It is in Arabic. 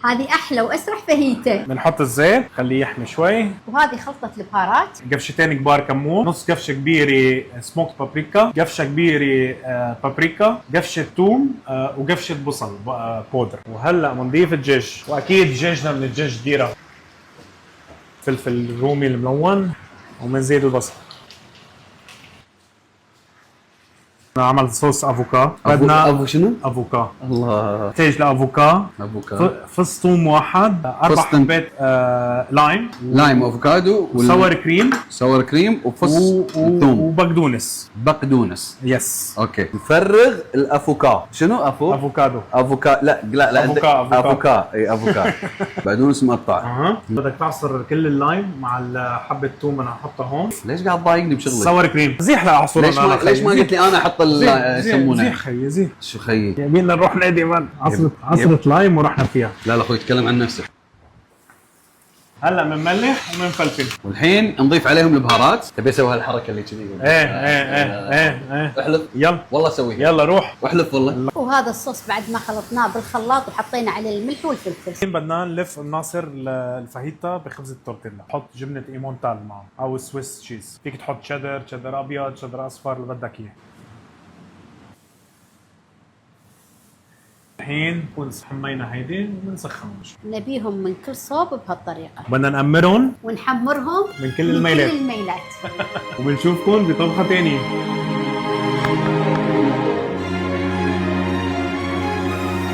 هذه احلى واسرع فاهيتا. بنحط الزيت خليه يحمي شوي. وهذه خلطه البهارات. قفشتين كبار كمون، نص قفشه كبيره سموكت بابريكا، قفشه كبيره بابريكا، قفشه ثوم وقفشه بصل بودر. وهلا بنضيف الدجاج، واكيد دجاجنا من الدجاج ديره. فلفل رومي الملون ومنزيد البصل. عملت صوص افوكا. بدنا شنو؟ افوكا. الله. نحتاج لافوكا، فص ثوم واحد، 4 حبات لايم وافوكادو سور كريم وفص ثوم وبقدونس. يس. اوكي. نفرغ الافوكا. شنو افوكادو. لا افوكا. اي افوكا. بقدونس مقطع. بدك تعصر كل اللايم مع حبه الثوم انا هحطها هون. ليش قاعد تضايقني بشغلك؟ سور كريم زيح لاعصر. ليش ما قلت لي انا احط يسمونه زيح خيي زيح. شو خيي؟ يبينا نروح نادي مان عصرة لايم ورحنا فيها. لا اخوي تكلم عن نفسك. هلا بنملح وبنفلفل والحين نضيف عليهم البهارات. تبي اسوي هالحركه اللي كذي؟ ايه احلف. يلا والله سويها. يلا روح واحلف والله. وهذا الصوص بعد ما خلطناه بالخلاط وحطينا عليه الملح والفلفل. الحين بدنا نلف الناصر الفاهيتا بخبز التورتيلا. حط جبنه ايمونتال معه او سويس تشيز. فيك تحط شيدر ابيض، شيدر اصفر اللي بدك اياه. الحين نكون حمينا هيدي وبنسخنهم. نبيهم من كل صوب بهالطريقه. بدنا نأمرهم ونحمرهم من كل الميلات. من كل الميلات. وبنشوفكم بطبخه ثانيه.